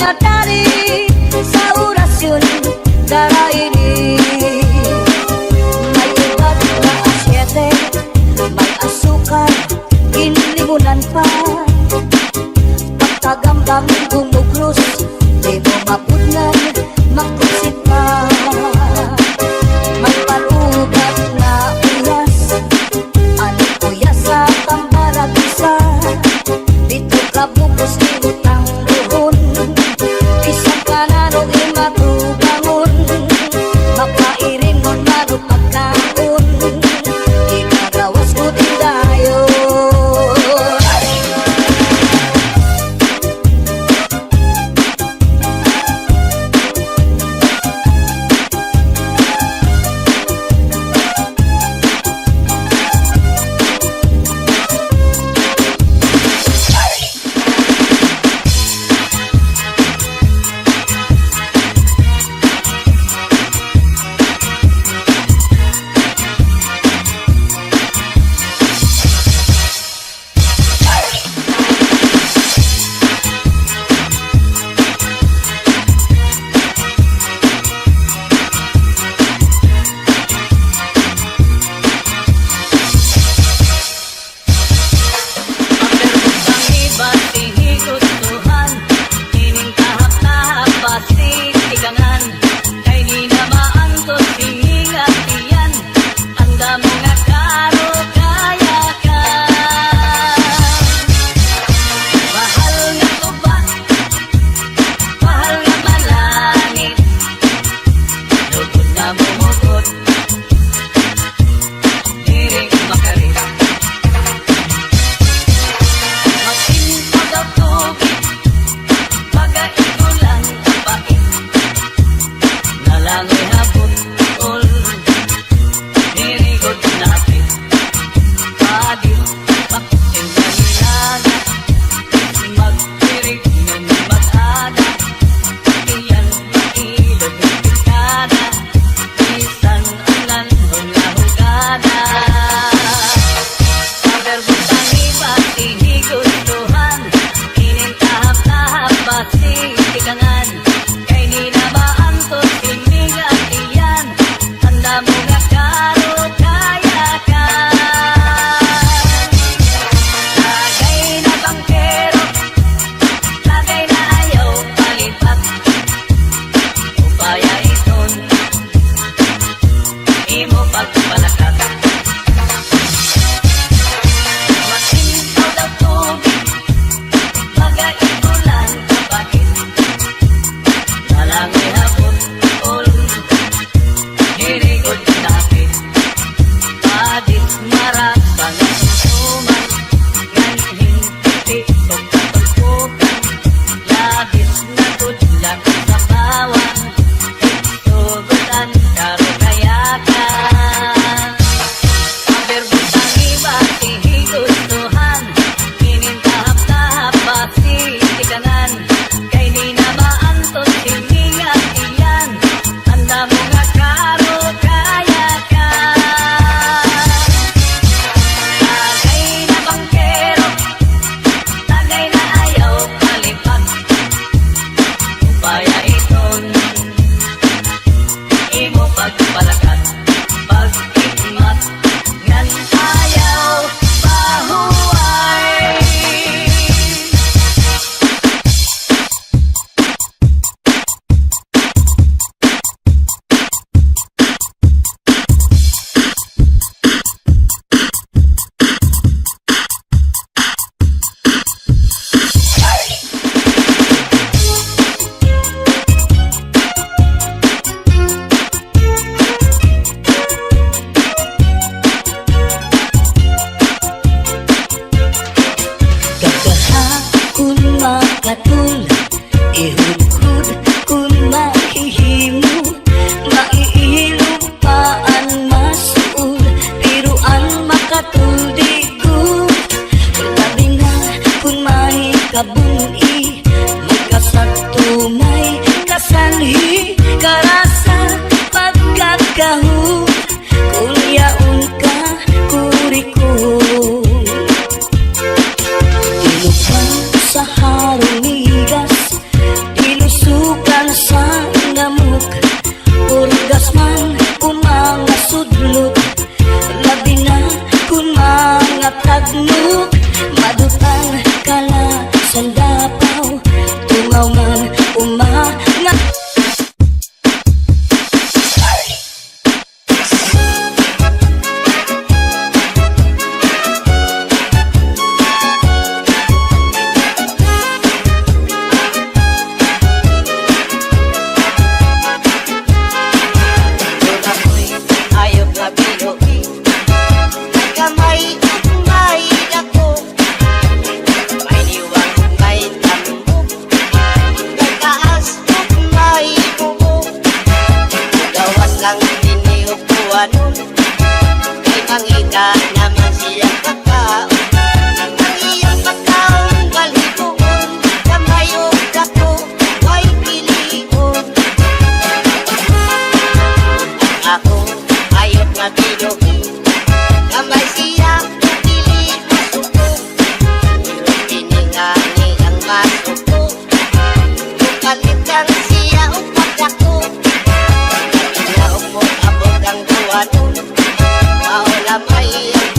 ngadari sa orasyon daraini. May ubat na asyete, may asukal, inlimunan pa. Pagkagambang gumuglos, di mo mapudnan, makusit pa. May palugat na uyas, ano kuya sa tambaragisa. Dito ka bukos ni utang doon, isang kanano imatubangon. Mapairin mo maro pagkaon, ikagawas ko din dayo. Sa harong migas, nga ayok na binuhi may kamay at may dako may liwang may tambok may taas at may bubo gawas lang diniupuan may mangita naman siya pagkaon ang iyang pagkaon balhibuon kamay o dako ay pilion ako ayok na binuhi kamay siya pili masuko pero tiningani ang masuko kukalitan siya upat ako inaok mo abot ang tuwanon maulamay ang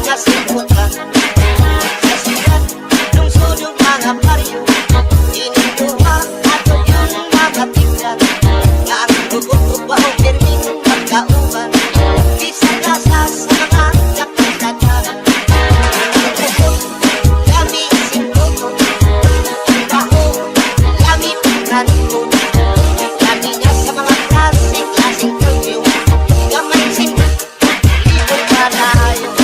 nasipot ka sa sikat, lungsod yung mga baryo. Ininduha ato yung mga tiglan na ang gugup o pirming magkauban. Di sa kasa sa mga kapitatan. Lami simputo, baho, lami pagkanito. Lami niya sa mga klaseng perfume. Gamay simputo, ibon ka tayo.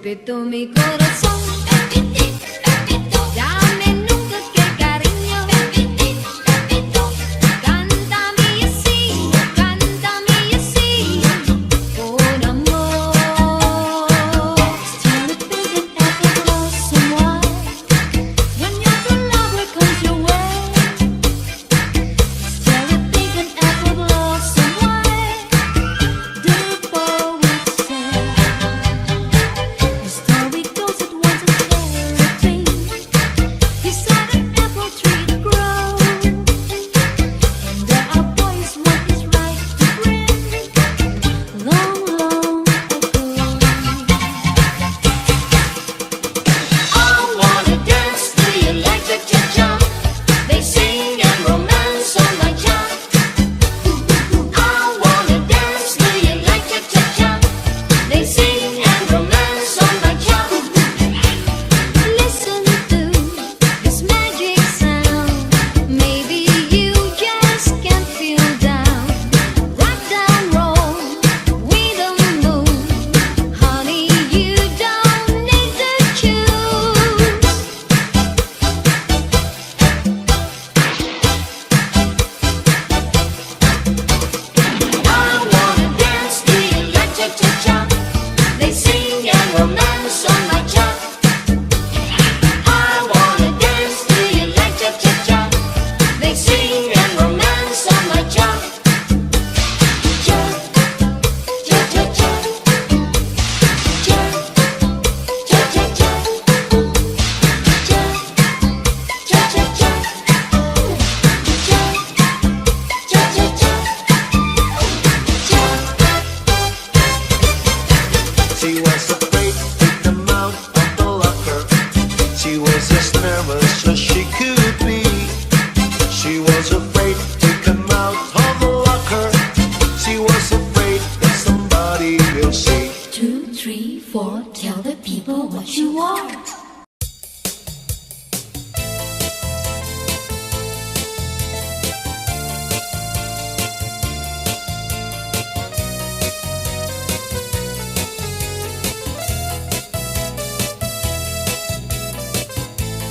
Pepito mi corazón, dame nunca que cariño. Cántame así, con amor. Still thinking after love someone when your true love will come your way. Still thinking after love someone, the poet said. The story goes that once a fairy tale, beside an apple tree to grow, and there are boys one is right to bring, long, long ago. I wanna dance to you like the cha-cha. They sing and romance on my cha. I wanna dance to you like the cha-cha. They sing and romance on my cha. Listen to this magic sound. Maybe you just can't feel down. Rock down, roll with the moon. Honey, you don't need to choose. I wanna dance to you like cha-cha-cha. They sing and romance on my cha. I wanna dance to you like cha-cha-cha. They sing and romance on my cha. Cha, cha-cha-cha. Cha, cha-cha-cha. Cha, cha-cha-cha. Cha, cha-cha-cha. She was afraid to come out of the locker. She was as nervous as she could be. She was afraid to come out of the locker. She was afraid that somebody will see. 2, 3, 4, tell the people what you are.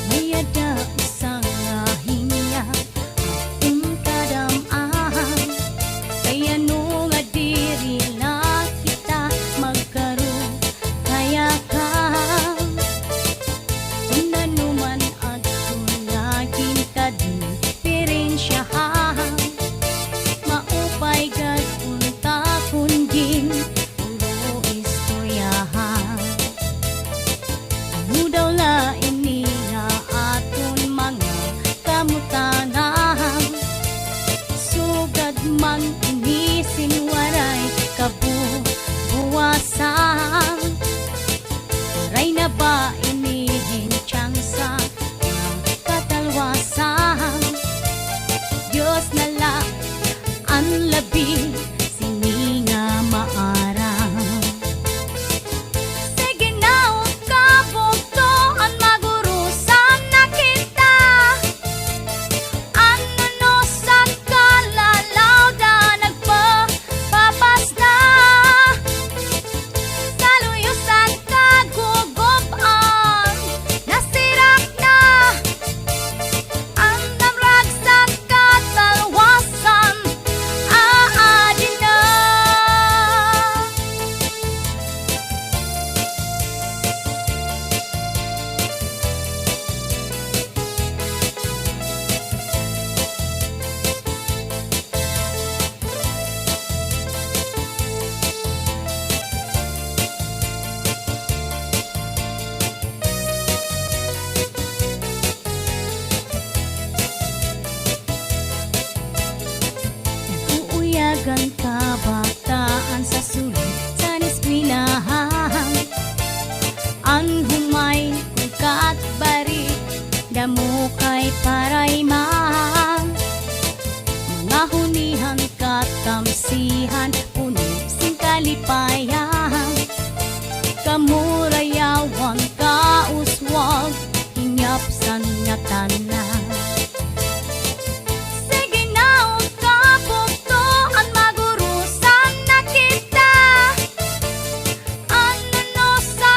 May ada isang lahinya atong kadam-ahan. Kaya nung adiri na kita magkaroon kaya ka. Kung nanuman atong naging kadipirensyahan, maupay gad punta kundin puro istoryahan. Ano daw lain niya aton mga kamutanan, sugad man inisin waray kabubuwasan. Waray na ba inihin tiyangsa ng katalwasan? Diyos na lang ang labi sini nga maarang. Sige na huwag kabugtoan, magurusan na kita. Ano no sa kalalaw da nagpapapas na. Saluyusan kagugupan, nasirak na. Ang damrag sa katalwasan, aadin na. Uuyagan kabataan sa sulit sa eskwelahan. Ang humay kung katbari, damo kay parayman. Mga hunihan katamsihan, punip sing kalipayan. Kamurayawan kauswag, inyapsan nga tanan. Sige na huwag kabugtoan, magurusan na kita. Ano no sa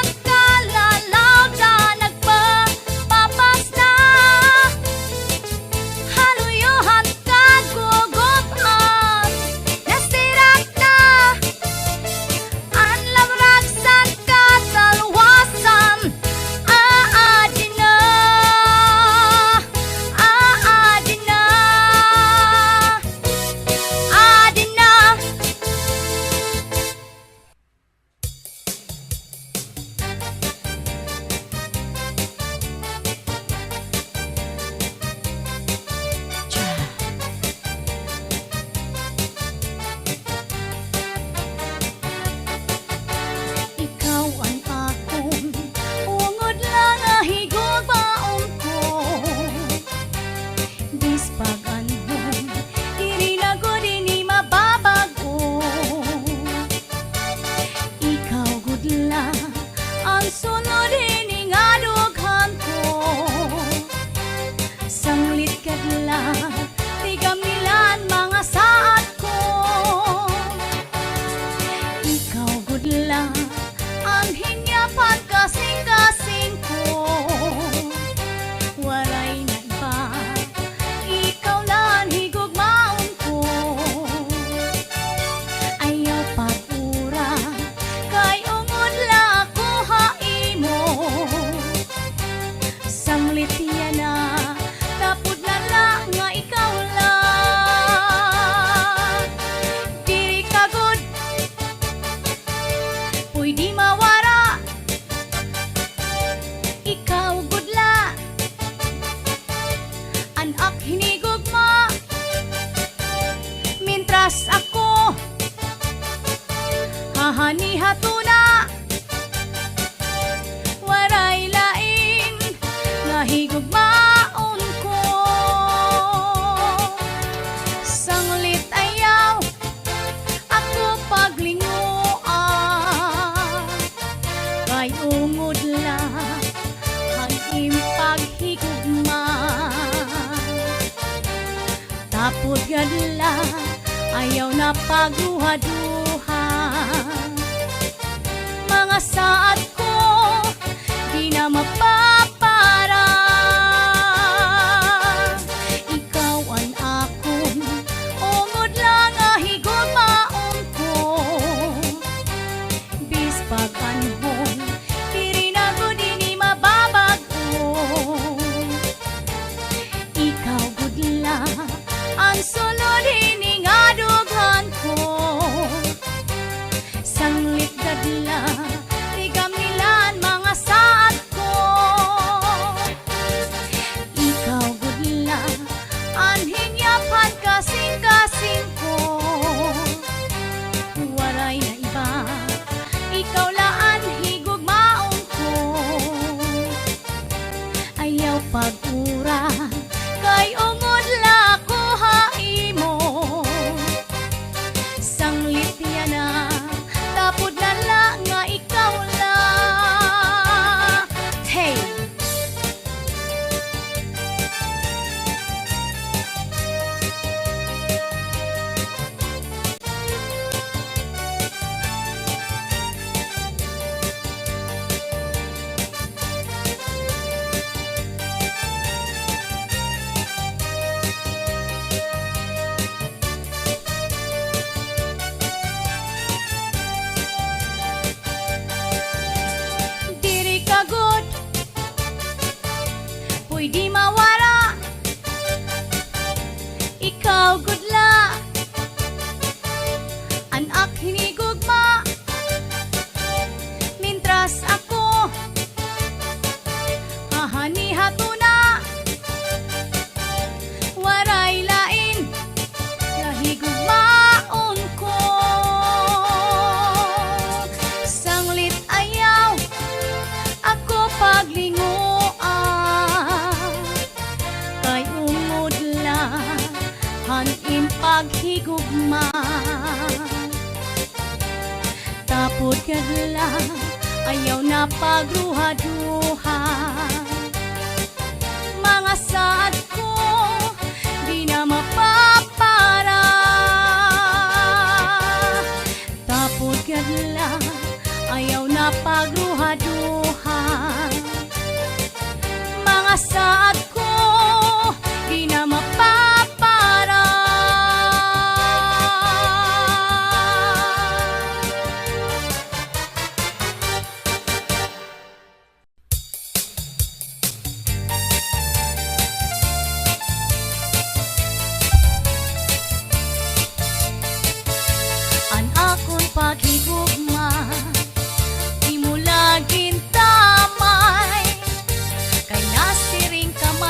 pwede mawara. Ikaw gudla, anak hinigugma. Mintras ako hahani hatuna, waray lain nga higugmaon ko. Sanglit ayaw ako paglinguan, kay ungod lang ang impaghigugma. Tapos gadla ayaw na pagduha-duha, mga saad ko di na mapapara. Ikaw ang akon ungod lang ahigugmaon ko. Bispag anhon diri na ko di mababago. Ikaw gudla ang sulod ini nga dughan ko. Sanglit gadla tigam nilan mga saad ko. Ikaw gudla anhin yapan kasing-kasing ko. Waray na iba, ikaw laan higugmaon ko. Ayaw pag-ura kay ungod la ko haimo. Sanglit yan na tapod na la nga ikaw la. Hey! Diri ka good, pwede mawara. Ikaw gudla, anak hinigugma. Mintras ako hahani hatuna, waray lain nga higugmaon ko. Sanglit ayaw ako paglinguan, kay ungod lang ang impaghigugma. Tapod kadla ayaw na pagruha-duha, mga saad ko di na mapapara. Tapod kadla ayaw na pagruha-duha, mga saad ko di na mapapara. Ang akong paghigugma di mo laging tamay, kay nasiring kamay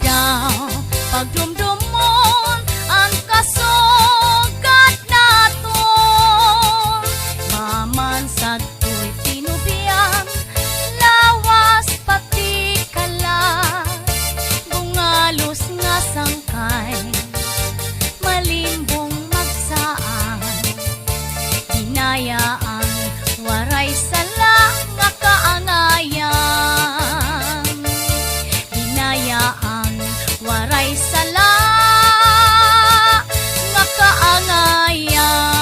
daw pagdumdumon ang kasugat naton. Mamansag ko'y tinubian, lawas pati kalat, bungalos nga sangkay, malimbong magsaang, hinayaan waray sala nga kaangayan. Hinayaan waray sala nga kaangayan.